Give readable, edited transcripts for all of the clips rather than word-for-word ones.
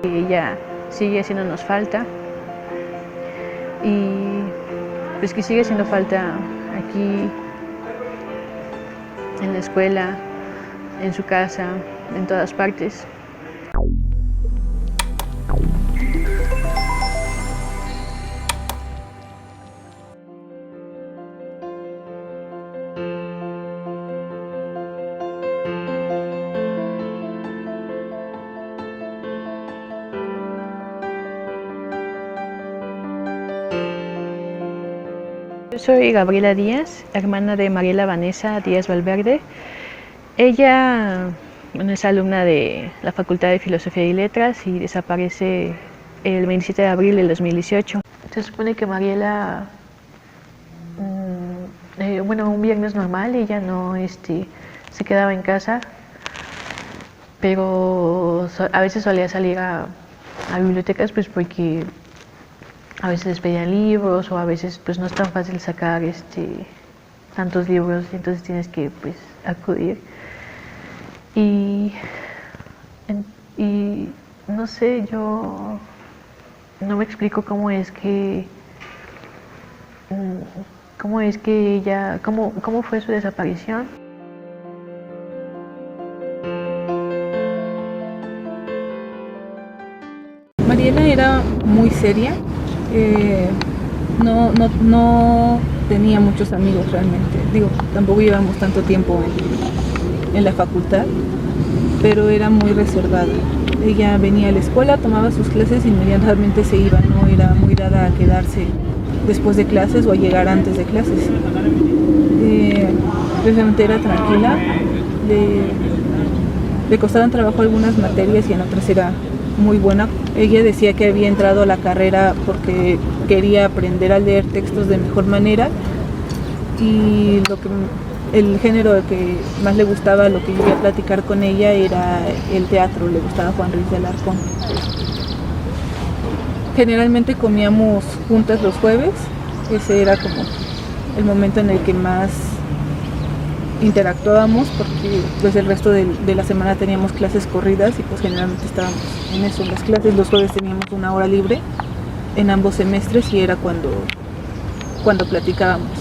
Ella sigue haciéndonos falta y pues que sigue haciendo falta aquí en la escuela, en su casa, en todas partes. Yo soy Gabriela Díaz, hermana de Mariela Vanessa Díaz Valverde. Ella es alumna de la Facultad de Filosofía y Letras y desaparece el 27 de abril del 2018. Se supone que Mariela, un viernes normal, ella no se quedaba en casa, pero a veces solía salir a bibliotecas pues porque a veces pedían libros o a veces pues no es tan fácil sacar tantos libros y entonces tienes que pues acudir y no sé, yo no me explico cómo es que ella, cómo fue su desaparición. Mariela era muy seria, no tenía muchos amigos realmente. Digo, tampoco llevamos tanto tiempo en la facultad, pero era muy reservada. Ella venía a la escuela, tomaba sus clases y inmediatamente se iba, no era muy dada a quedarse después de clases o a llegar antes de clases. Realmente era tranquila, le costaban trabajo algunas materias y en otras era muy buena. Ella decía que había entrado a la carrera porque quería aprender a leer textos de mejor manera y el género que más le gustaba, lo que yo iba a platicar con ella era el teatro, le gustaba Juan Ruiz de Alarcón. Generalmente comíamos juntas los jueves, ese era como el momento en el que más interactuábamos porque pues el resto de la semana teníamos clases corridas y pues generalmente estábamos en eso, en las clases. Los jueves teníamos una hora libre en ambos semestres y era cuando platicábamos.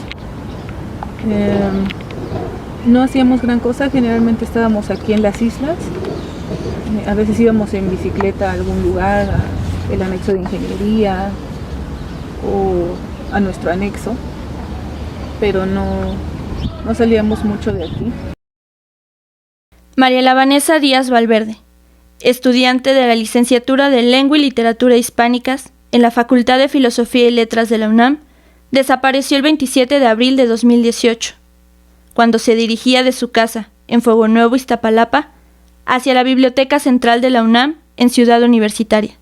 No hacíamos gran cosa, generalmente estábamos aquí en las islas, a veces íbamos en bicicleta a algún lugar, el anexo de ingeniería o a nuestro anexo, pero no salíamos mucho de aquí. Mariela Vanessa Díaz Valverde, estudiante de la licenciatura de Lengua y Literatura Hispánicas en la Facultad de Filosofía y Letras de la UNAM, desapareció el 27 de abril de 2018, cuando se dirigía de su casa, en Fuego Nuevo, Iztapalapa, hacia la Biblioteca Central de la UNAM en Ciudad Universitaria.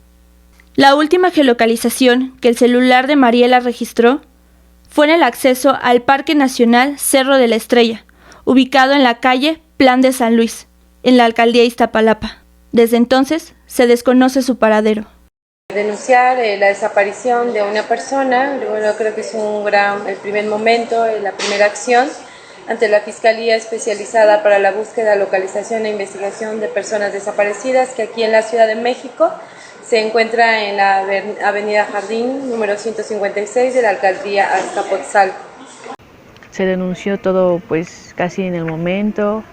La última geolocalización que el celular de Mariela registró fue en el acceso al Parque Nacional Cerro de la Estrella, ubicado en la calle Plan de San Luis, en la alcaldía Iztapalapa. Desde entonces se desconoce su paradero. Denunciar la desaparición de una persona, bueno, creo que es el primer momento, la primera acción ante la Fiscalía Especializada para la Búsqueda, Localización e Investigación de Personas Desaparecidas, que aquí en la Ciudad de México se encuentra en la Avenida Jardín, número 156 de la alcaldía Azcapotzalco. Se denunció todo pues casi en el momento.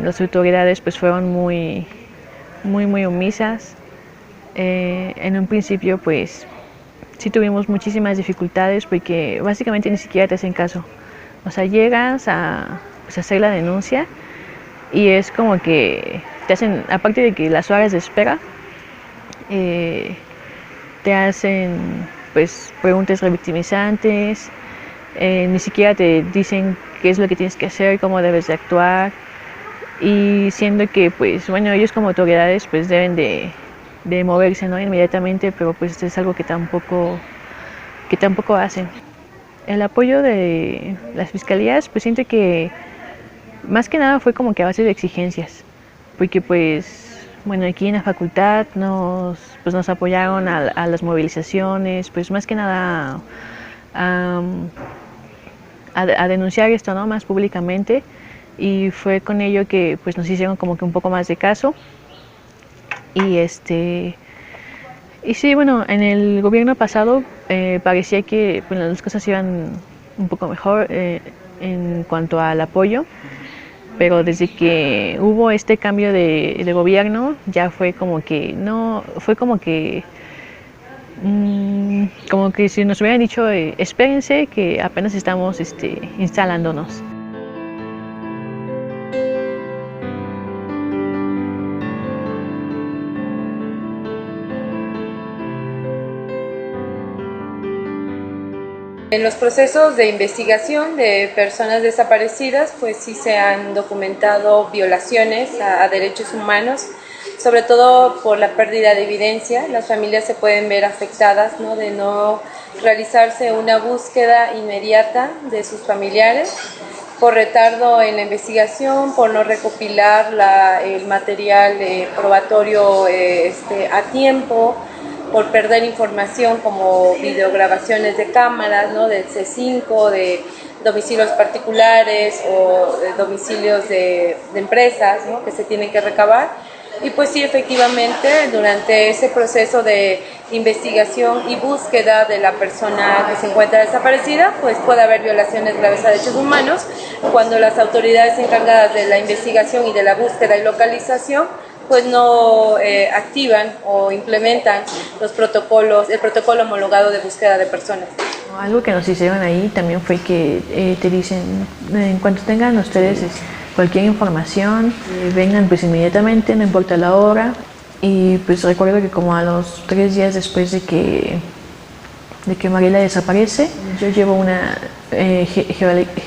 Las autoridades pues fueron muy omisas. En un principio pues sí tuvimos muchísimas dificultades porque básicamente ni siquiera te hacen caso. O sea, llegas a hacer la denuncia y es como que te hacen, aparte de que las horas de espera, te hacen pues preguntas revictimizantes, ni siquiera te dicen qué es lo que tienes que hacer, cómo debes de actuar, y siendo que pues bueno, ellos como autoridades pues deben de moverse, ¿no?, inmediatamente, pero pues es algo que tampoco hacen. El apoyo de las fiscalías pues siento que más que nada fue como que a base de exigencias, porque pues bueno, aquí en la facultad nos apoyaron a las movilizaciones, pues más que nada a denunciar esto, ¿no?, más públicamente, y fue con ello que pues nos hicieron como que un poco más de caso Y sí, bueno, en el gobierno pasado parecía que bueno, las cosas iban un poco mejor en cuanto al apoyo, pero desde que hubo este cambio de gobierno ya fue como que no, fue como que si nos hubieran dicho espérense que apenas estamos instalándonos. En los procesos de investigación de personas desaparecidas, pues sí se han documentado violaciones a derechos humanos, sobre todo por la pérdida de evidencia. Las familias se pueden ver afectadas, ¿no?, de no realizarse una búsqueda inmediata de sus familiares, por retardo en la investigación, por no recopilar el material probatorio a tiempo, por perder información como videograbaciones de cámaras, ¿no?, del C5, de domicilios particulares o de domicilios de empresas, ¿no?, que se tienen que recabar. Y pues sí, efectivamente, durante ese proceso de investigación y búsqueda de la persona que se encuentra desaparecida, pues puede haber violaciones graves a derechos humanos cuando las autoridades encargadas de la investigación y de la búsqueda y localización pues no activan o implementan los protocolos, el protocolo homologado de búsqueda de personas. Algo que nos hicieron ahí también fue que te dicen, en cuanto tengan ustedes cualquier información, vengan pues inmediatamente, no importa la hora. Y pues recuerdo que como a los 3 días después de que Mariela desaparece, yo llevo una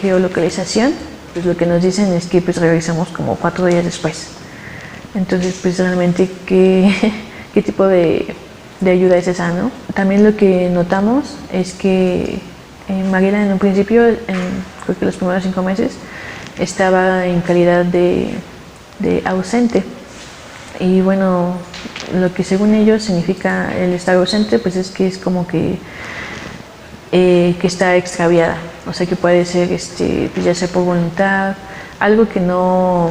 geolocalización, pues lo que nos dicen es que pues regresamos como 4 días después. Entonces, pues realmente, ¿qué tipo de ayuda es esa, no? También lo que notamos es que Mariela en un principio, creo que los primeros 5 meses, estaba en calidad de ausente. Y bueno, lo que según ellos significa el estar ausente, pues es que es como que está extraviada. O sea que puede ser, pues ya sea por voluntad, algo que no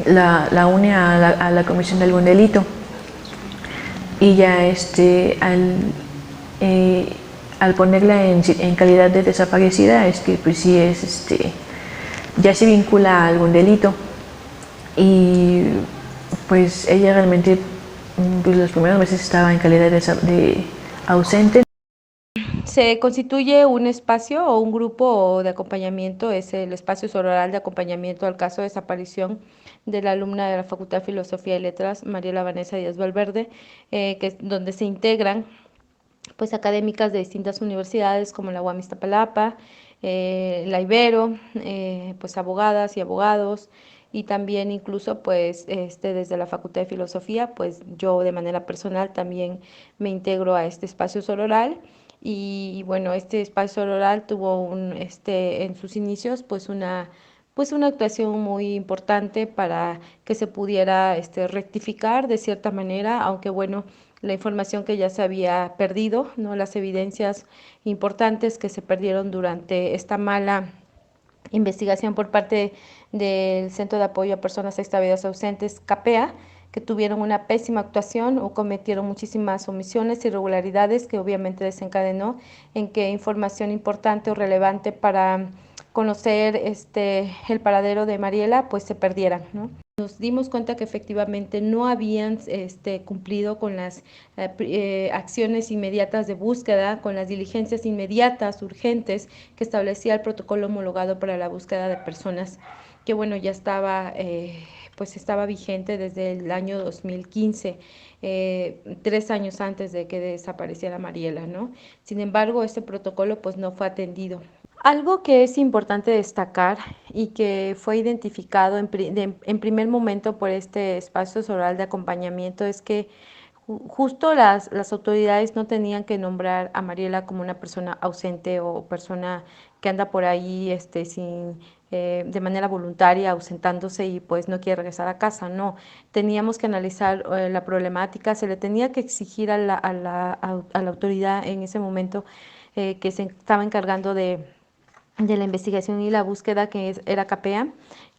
la une a la comisión de algún delito. Y ya al ponerla en calidad de desaparecida es que pues sí es ya se vincula a algún delito. Y pues ella realmente pues los primeros meses estaba en calidad de ausente. Se constituye un espacio o un grupo de acompañamiento, es el espacio sororal de acompañamiento al caso de desaparición de la alumna de la Facultad de Filosofía y Letras, Mariela Vanessa Díaz Valverde, donde se integran pues académicas de distintas universidades como la UAM Iztapalapa, la Ibero, pues abogadas y abogados, y también incluso pues desde la Facultad de Filosofía, pues yo de manera personal también me integro a este espacio sororal. Y bueno, este espacio sororal tuvo en sus inicios pues una actuación muy importante para que se pudiera rectificar de cierta manera, aunque bueno, la información que ya se había perdido, ¿no?, las evidencias importantes que se perdieron durante esta mala investigación por parte del Centro de Apoyo a Personas Extraviadas Ausentes, CAPEA, que tuvieron una pésima actuación o cometieron muchísimas omisiones, irregularidades, que obviamente desencadenó en que información importante o relevante para conocer el paradero de Mariela pues se perdiera, ¿no? Nos dimos cuenta que efectivamente no habían cumplido con las acciones inmediatas de búsqueda, con las diligencias inmediatas, urgentes, que establecía el protocolo homologado para la búsqueda de personas, que bueno, ya estaba vigente desde el año 2015, 3 años antes de que desapareciera Mariela, ¿no? Sin embargo, este protocolo pues no fue atendido. Algo que es importante destacar y que fue identificado en primer momento por este espacio sororal de acompañamiento es que justo las autoridades no tenían que nombrar a Mariela como una persona ausente o persona que anda por ahí de manera voluntaria, ausentándose y pues no quiere regresar a casa. No, teníamos que analizar la problemática, se le tenía que exigir a la autoridad en ese momento que se estaba encargando de la investigación y la búsqueda, era CAPEA,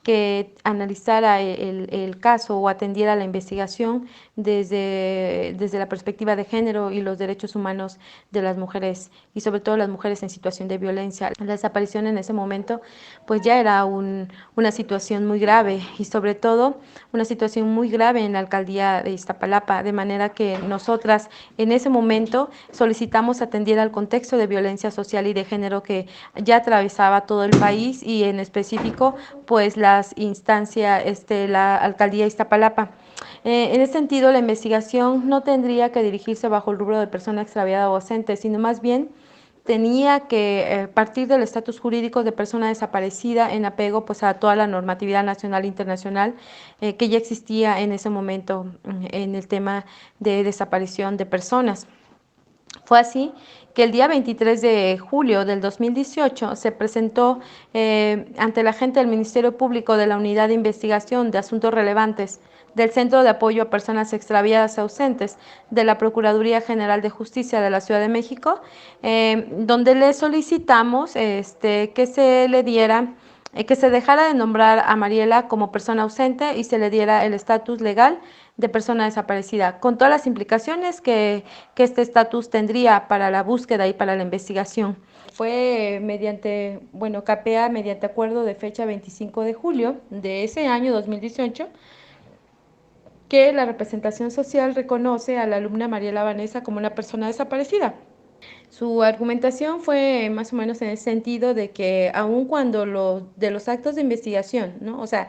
que analizara el caso o atendiera la investigación desde la perspectiva de género y los derechos humanos de las mujeres y sobre todo las mujeres en situación de violencia. La desaparición en ese momento pues ya era una situación muy grave y sobre todo una situación muy grave en la alcaldía de Iztapalapa, de manera que nosotras en ese momento solicitamos atendiera al contexto de violencia social y de género que ya atravesaba todo el país y en específico pues las instancias, la alcaldía de Iztapalapa. En ese sentido, la investigación no tendría que dirigirse bajo el rubro de persona extraviada o ausente, sino más bien tenía que partir del estatus jurídico de persona desaparecida en apego pues, a toda la normatividad nacional e internacional que ya existía en ese momento en el tema de desaparición de personas. Fue así que el día 23 de julio del 2018 se presentó ante la gente del Ministerio Público de la Unidad de Investigación de Asuntos Relevantes del Centro de Apoyo a Personas Extraviadas y Ausentes de la Procuraduría General de Justicia de la Ciudad de México, donde le solicitamos que se le diera que se dejara de nombrar a Mariela como persona ausente y se le diera el estatus legal de persona desaparecida, con todas las implicaciones que este estatus tendría para la búsqueda y para la investigación. Fue mediante, CAPEA, mediante acuerdo de fecha 25 de julio de ese año 2018, que la representación social reconoce a la alumna Mariela Vanessa como una persona desaparecida. Su argumentación fue más o menos en el sentido de que aun cuando de los actos de investigación, ¿no? O sea,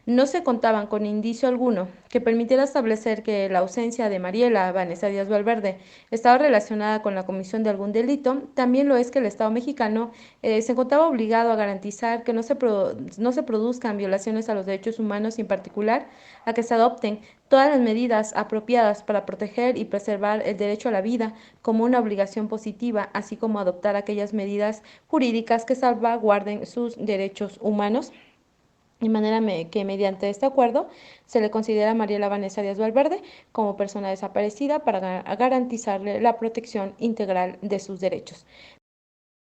no se contaban con indicio alguno que permitiera establecer que la ausencia de Mariela Vanessa Díaz Valverde estaba relacionada con la comisión de algún delito, también lo es que el Estado mexicano se encontraba obligado a garantizar que no se produzcan violaciones a los derechos humanos y en particular a que se adopten todas las medidas apropiadas para proteger y preservar el derecho a la vida como una obligación positiva, así como adoptar aquellas medidas jurídicas que salvaguarden sus derechos humanos. De manera que mediante este acuerdo se le considera a Mariela Vanessa Díaz Valverde como persona desaparecida para garantizarle la protección integral de sus derechos.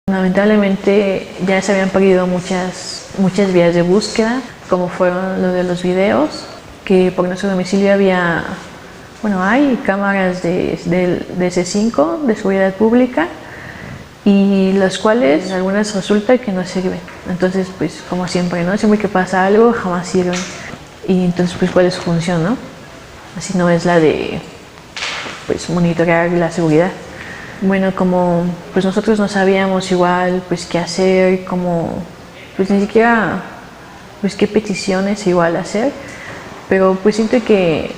Lamentablemente ya se habían perdido muchas vías de búsqueda, como fueron lo de los videos, que por nuestro domicilio hay cámaras de C5, de seguridad pública, y las cuales algunas resulta que no sirven. Entonces, pues como siempre, ¿no? Siempre que pasa algo, jamás sirven. Y entonces, pues, ¿cuál es su función, no? Así no es la de, pues, monitorear la seguridad. Bueno, como pues nosotros no sabíamos igual, pues, qué hacer, pues, ni siquiera, pues, qué peticiones igual hacer, pero pues siento que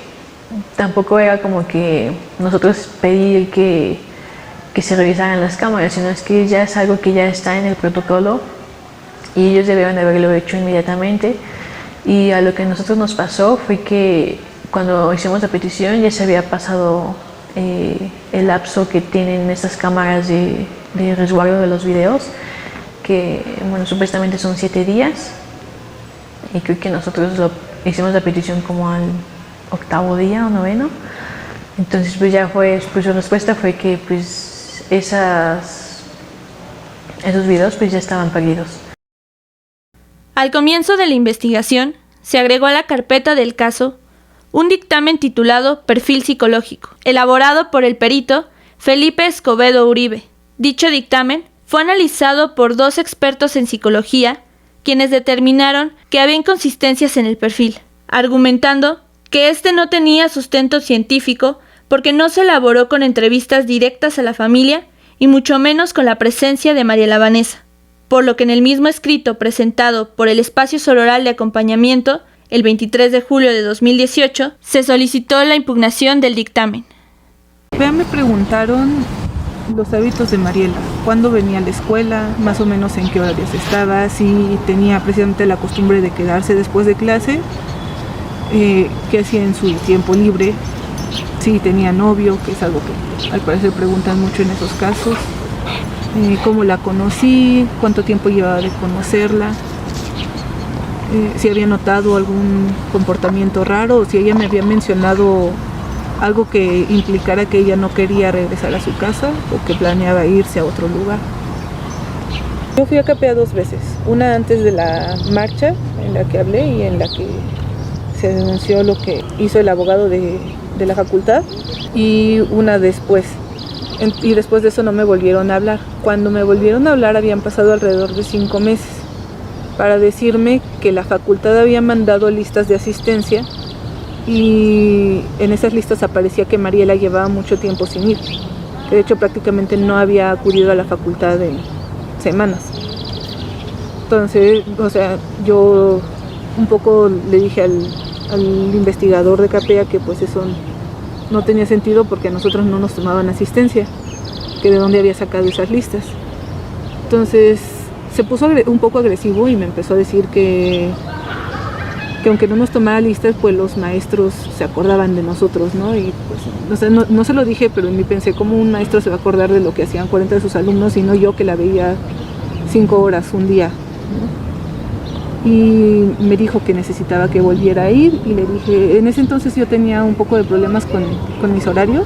tampoco era como que nosotros pedir que se revisaran las cámaras, sino es que ya es algo que ya está en el protocolo y ellos debieron de haberlo hecho inmediatamente. Y a lo que a nosotros nos pasó fue que cuando hicimos la petición ya se había pasado el lapso que tienen estas cámaras de resguardo de los videos, que supuestamente son 7 días, y creo que nosotros hicimos la petición como al 8º día o 9º. Entonces pues ya fue, pues su respuesta fue que pues esos videos pues ya estaban perdidos. Al comienzo de la investigación, se agregó a la carpeta del caso un dictamen titulado Perfil Psicológico, elaborado por el perito Felipe Escobedo Uribe. Dicho dictamen fue analizado por 2 expertos en psicología, quienes determinaron que había inconsistencias en el perfil, argumentando que este no tenía sustento científico porque no se elaboró con entrevistas directas a la familia y mucho menos con la presencia de Mariela Vanessa, por lo que en el mismo escrito presentado por el Espacio Sororal de Acompañamiento, el 23 de julio de 2018, se solicitó la impugnación del dictamen. Me preguntaron los hábitos de Mariela, cuándo venía a la escuela, más o menos en qué horarios estaba, si tenía precisamente la costumbre de quedarse después de clase, qué hacía en su tiempo libre, si tenía novio, que es algo que al parecer preguntan mucho en esos casos, cómo la conocí, cuánto tiempo llevaba de conocerla, si había notado algún comportamiento raro o si ella me había mencionado algo que implicara que ella no quería regresar a su casa o que planeaba irse a otro lugar. Yo fui a Capea 2 veces, una antes de la marcha en la que hablé y en la que se denunció lo que hizo el abogado de la facultad, y una después. Y después de eso no me volvieron a hablar. Cuando me volvieron a hablar habían pasado alrededor de 5 meses para decirme que la facultad había mandado listas de asistencia y en esas listas aparecía que Mariela llevaba mucho tiempo sin ir, que de hecho prácticamente no había acudido a la facultad en semanas. Entonces, yo un poco le dije al investigador de Capea que pues eso no tenía sentido porque a nosotros no nos tomaban asistencia, que de dónde había sacado esas listas. Entonces se puso un poco agresivo y me empezó a decir que aunque no nos tomara listas, pues los maestros se acordaban de nosotros, ¿no? Y pues, no se lo dije, pero en mí pensé, ¿cómo un maestro se va a acordar de lo que hacían 40 de sus alumnos y no yo que la veía 5 horas un día, ¿no? Y me dijo que necesitaba que volviera a ir y le dije, en ese entonces yo tenía un poco de problemas con mis horarios,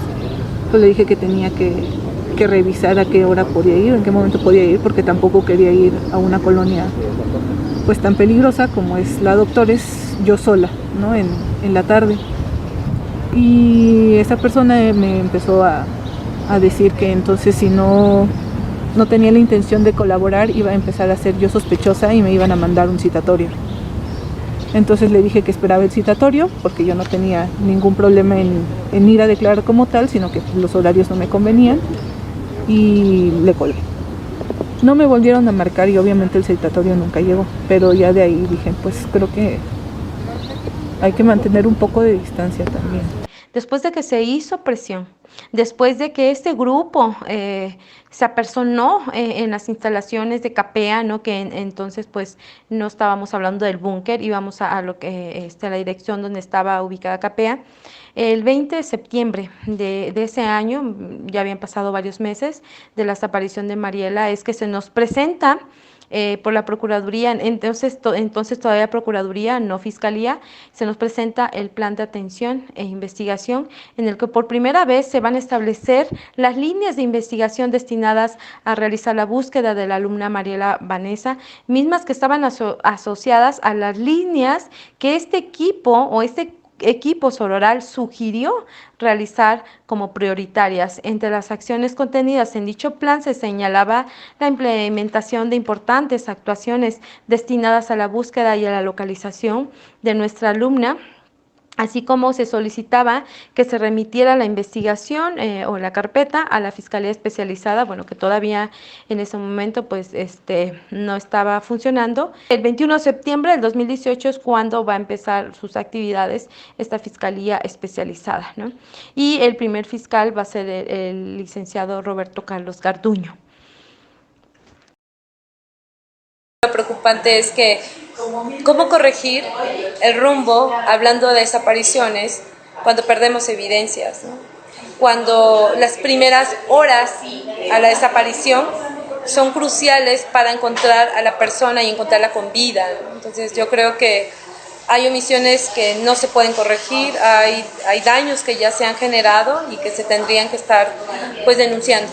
pues le dije que tenía que revisar a qué hora podía ir, en qué momento podía ir, porque tampoco quería ir a una colonia pues tan peligrosa como es la Doctores yo sola, ¿no? en la tarde. Y esa persona me empezó a decir que entonces si no tenía la intención de colaborar, iba a empezar a ser yo sospechosa y me iban a mandar un citatorio. Entonces le dije que esperaba el citatorio porque yo no tenía ningún problema en ir a declarar como tal, sino que los horarios no me convenían, y le colgué. No me volvieron a marcar y obviamente el citatorio nunca llegó, pero ya de ahí dije, pues creo que hay que mantener un poco de distancia también. Después de que se hizo presión, después de que este grupo se apersonó en las instalaciones de Capea, ¿no? Que entonces pues no estábamos hablando del búnker, íbamos a lo que a la dirección donde estaba ubicada Capea. El 20 de septiembre de ese año, ya habían pasado varios meses de la desaparición de Mariela, es que se nos presenta por la Procuraduría, entonces todavía Procuraduría, no Fiscalía, se nos presenta el plan de atención e investigación en el que por primera vez se van a establecer las líneas de investigación destinadas a realizar la búsqueda de la alumna Mariela Vanessa, mismas que estaban asociadas a las líneas que este equipo sororal sugirió realizar como prioritarias. Entre las acciones contenidas en dicho plan se señalaba la implementación de importantes actuaciones destinadas a la búsqueda y a la localización de nuestra alumna, así como se solicitaba que se remitiera la investigación o la carpeta a la Fiscalía Especializada, bueno, que todavía en ese momento pues no estaba funcionando. El 21 de septiembre del 2018 es cuando va a empezar sus actividades esta Fiscalía Especializada, ¿no? Y el primer fiscal va a ser el licenciado Roberto Carlos Garduño. Lo preocupante es que cómo corregir el rumbo, hablando de desapariciones, cuando perdemos evidencias, ¿no? Cuando las primeras horas a la desaparición son cruciales para encontrar a la persona y encontrarla con vida, ¿no? Entonces yo creo que hay omisiones que no se pueden corregir, hay daños que ya se han generado y que se tendrían que estar pues denunciando.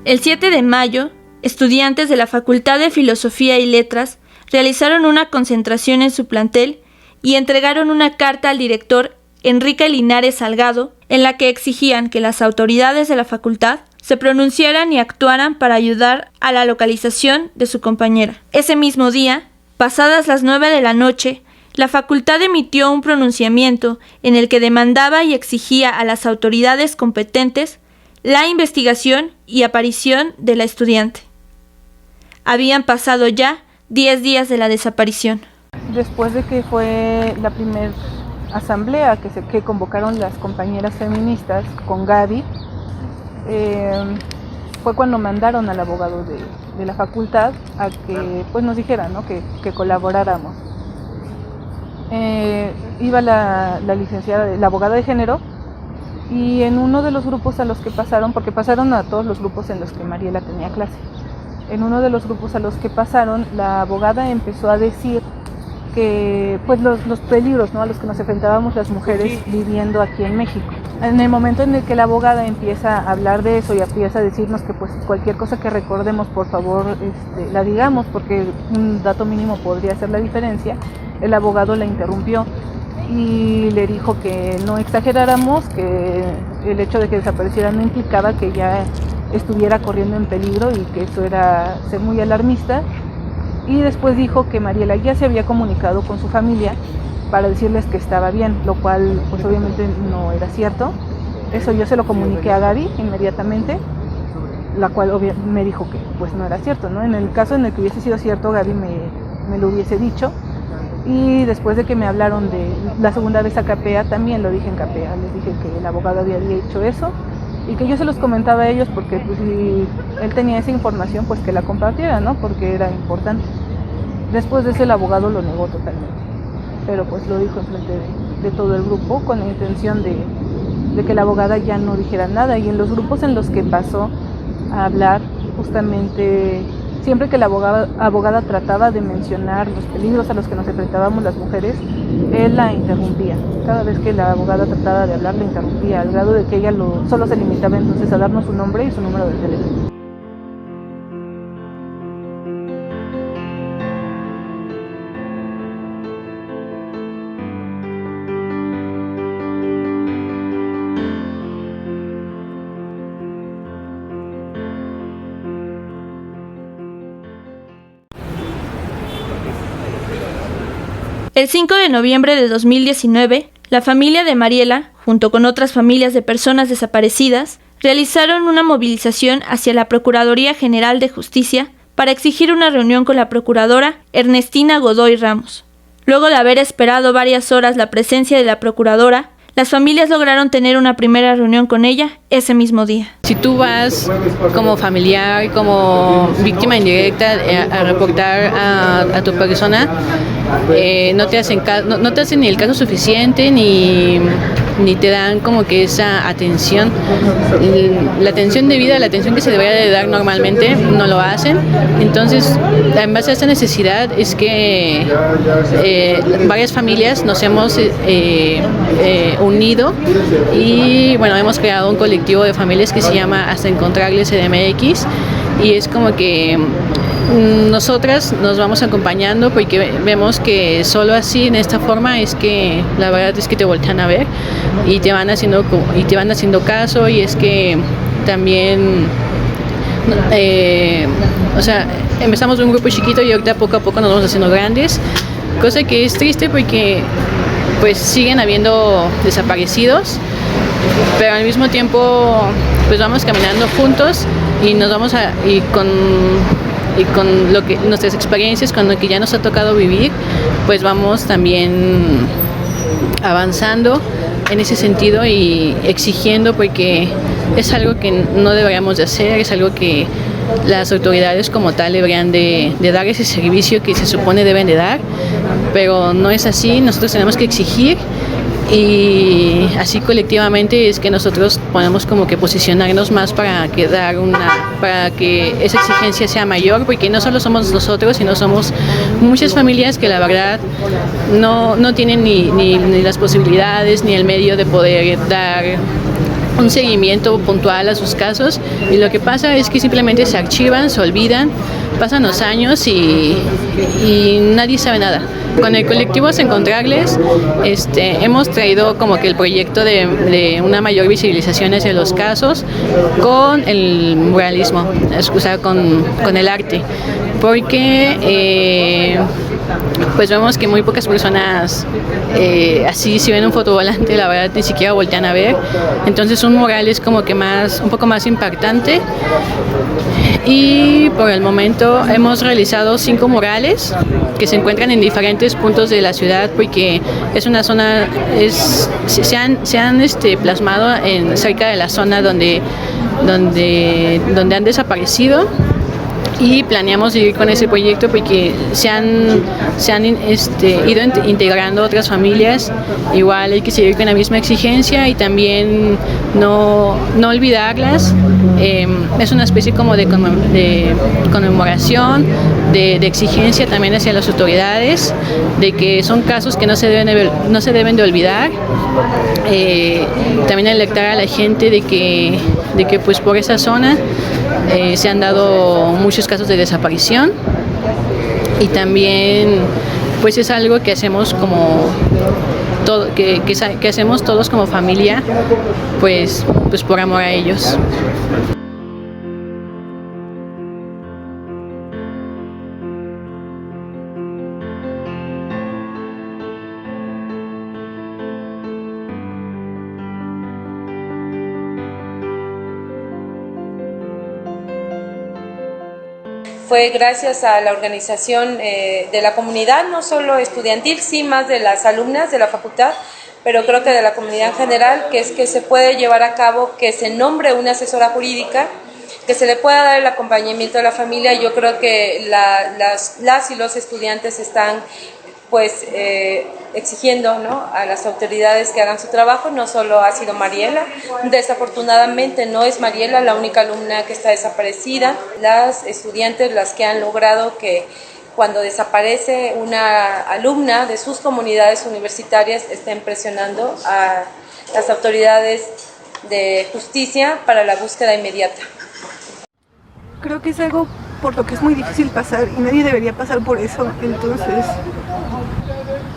El 7 de mayo, estudiantes de la Facultad de Filosofía y Letras realizaron una concentración en su plantel y entregaron una carta al director Enrique Linares Salgado, en la que exigían que las autoridades de la facultad se pronunciaran y actuaran para ayudar a la localización de su compañera. Ese mismo día, pasadas las 9 de la noche, la facultad emitió un pronunciamiento en el que demandaba y exigía a las autoridades competentes la investigación y aparición de la estudiante. Habían pasado ya 10 días de la desaparición. Después de que fue la primera asamblea que convocaron las compañeras feministas con Gaby, fue cuando mandaron al abogado de la facultad a que pues nos dijera, ¿no? que colaboráramos. iba la licenciada, la abogada de género, y en uno de los grupos a los que pasaron, porque pasaron a todos los grupos en los que Mariela tenía clase, en uno de los grupos a los que pasaron, la abogada empezó a decir que pues los peligros, ¿no?, a los que nos enfrentábamos las mujeres viviendo aquí en México. En el momento en el que la abogada empieza a hablar de eso y empieza a decirnos que pues cualquier cosa que recordemos, por favor, la digamos, porque un dato mínimo podría hacer la diferencia, el abogado la interrumpió y le dijo que no exageráramos, que el hecho de que desapareciera no implicaba que ya estuviera corriendo en peligro y que eso era ser muy alarmista. Y después dijo que Mariela ya se había comunicado con su familia para decirles que estaba bien, lo cual pues obviamente no era cierto. Eso yo se lo comuniqué a Gaby inmediatamente, la cual me dijo que pues no era cierto, ¿no? En el caso en el que hubiese sido cierto, Gaby me lo hubiese dicho. Y después de que me hablaron de la segunda vez a Capea, también lo dije en Capea, les dije que el abogado había dicho eso y que yo se los comentaba a ellos porque pues, si él tenía esa información, pues que la compartiera, ¿no?, porque era importante. Después de eso el abogado lo negó totalmente, pero pues lo dijo enfrente de todo el grupo con la intención de que la abogada ya no dijera nada. Y en los grupos en los que pasó a hablar, justamente siempre que la abogada trataba de mencionar los peligros a los que nos enfrentábamos las mujeres, él la interrumpía. Cada vez que la abogada trataba de hablar, la interrumpía, al grado de que ella solo se limitaba entonces a darnos su nombre y su número de teléfono. El 5 de noviembre de 2019, la familia de Mariela, junto con otras familias de personas desaparecidas, realizaron una movilización hacia la Procuraduría General de Justicia para exigir una reunión con la procuradora Ernestina Godoy Ramos. Luego de haber esperado varias horas la presencia de la procuradora, las familias lograron tener una primera reunión con ella ese mismo día. Si tú vas como familiar, como víctima indirecta a reportar a tu persona, no te hacen ni el caso suficiente ni te dan como que esa atención, la atención debida, la atención que se debería de dar normalmente, no lo hacen. Entonces, en base a esta necesidad es que varias familias nos hemos unido y bueno, hemos creado un colectivo de familias que se llama Hasta Encontrarles CDMX, y es como que nosotras nos vamos acompañando porque vemos que solo así, en esta forma, es que la verdad es que te voltean a ver y te van haciendo caso. Y es que también o sea, empezamos de un grupo chiquito y ahorita poco a poco nos vamos haciendo grandes, cosa que es triste porque pues siguen habiendo desaparecidos, pero al mismo tiempo pues vamos caminando juntos y nos vamos con lo que nuestras experiencias, con lo que ya nos ha tocado vivir, pues vamos también avanzando en ese sentido y exigiendo, porque es algo que no deberíamos de hacer, es algo que las autoridades como tal deberían de dar ese servicio que se supone deben de dar, pero no es así. Nosotros tenemos que exigir, y así colectivamente es que nosotros podemos como que posicionarnos más para que esa exigencia sea mayor, porque no solo somos nosotros, sino somos muchas familias que la verdad no tienen ni las posibilidades ni el medio de poder dar un seguimiento puntual a sus casos, y lo que pasa es que simplemente se archivan, se olvidan, pasan los años y nadie sabe nada. Con el colectivo Hasta Encontrarles hemos traído como que el proyecto de una mayor visibilización hacia los casos con el muralismo, o sea, con el arte, porque pues vemos que muy pocas personas así, si ven un fotovolante, la verdad ni siquiera voltean a ver. Entonces un mural es como que un poco más impactante, y por el momento hemos realizado 5 murales que se encuentran en diferentes puntos de la ciudad, porque es una zona, se han plasmado cerca de la zona donde han desaparecido. y planeamos seguir con ese proyecto porque se han ido integrando otras familias. Igual hay que seguir con la misma exigencia y también no olvidarlas. Es una especie como de conmemoración, de exigencia también hacia las autoridades, de que son casos que no se deben de olvidar. También alertar a la gente de que pues por esa zona se han dado muchos casos de desaparición, y también pues es algo que hacemos como todo, que hacemos todos como familia, pues por amor a ellos. Fue gracias a la organización de la comunidad, no solo estudiantil, sí más de las alumnas de la facultad, pero creo que de la comunidad en general, que es que se puede llevar a cabo que se nombre una asesora jurídica, que se le pueda dar el acompañamiento a la familia. Yo creo que las y los estudiantes están pues exigiendo, ¿no?, a las autoridades que hagan su trabajo. No solo ha sido Mariela, desafortunadamente no es Mariela la única alumna que está desaparecida. Las estudiantes las que han logrado que cuando desaparece una alumna de sus comunidades universitarias estén presionando a las autoridades de justicia para la búsqueda inmediata. Creo que es algo por lo que es muy difícil pasar y nadie debería pasar por eso. Entonces,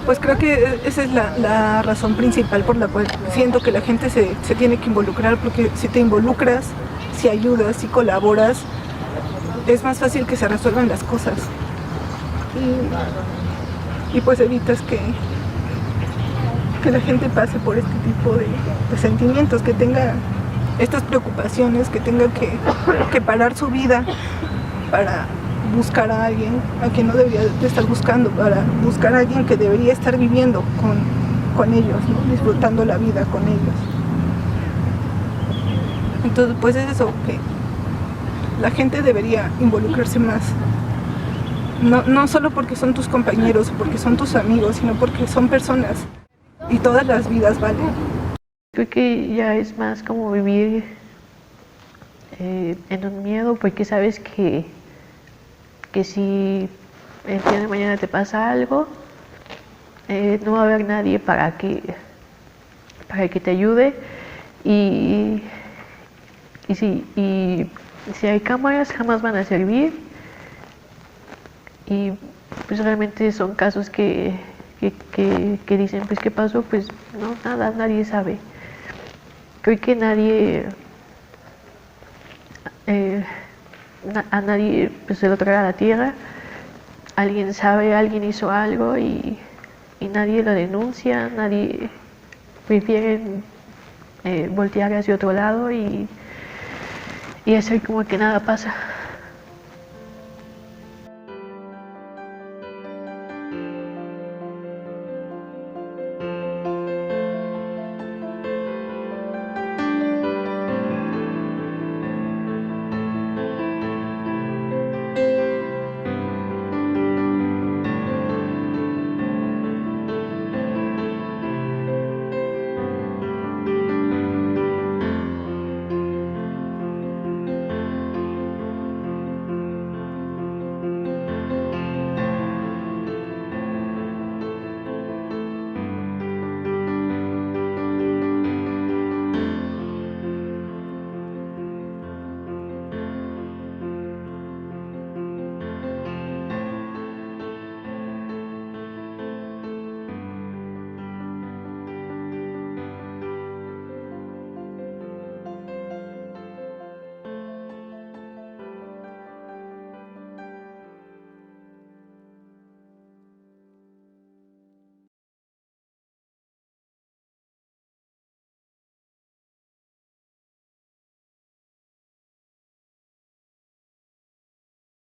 pues creo que esa es la razón principal por la cual siento que la gente se tiene que involucrar, porque si te involucras, si ayudas, si colaboras, es más fácil que se resuelvan las cosas. Y pues evitas que la gente pase por este tipo de sentimientos, que tenga estas preocupaciones, que tenga que parar su vida para buscar a alguien a quien no debería de estar buscando, para buscar a alguien que debería estar viviendo con ellos, ¿no?, disfrutando la vida con ellos. Entonces, pues es eso, que la gente debería involucrarse más. No solo porque son tus compañeros o porque son tus amigos, sino porque son personas y todas las vidas valen. Creo que ya es más como vivir en un miedo, porque sabes que si el día de mañana te pasa algo, no va a haber nadie para que te ayude, y si hay cámaras jamás van a servir. Y pues realmente son casos que dicen, pues ¿qué pasó? Pues no, nada, nadie sabe. Creo que a nadie pues, se lo traga la tierra. Alguien sabe, alguien hizo algo y nadie lo denuncia, nadie prefiere voltear hacia otro lado y hacer como que nada pasa.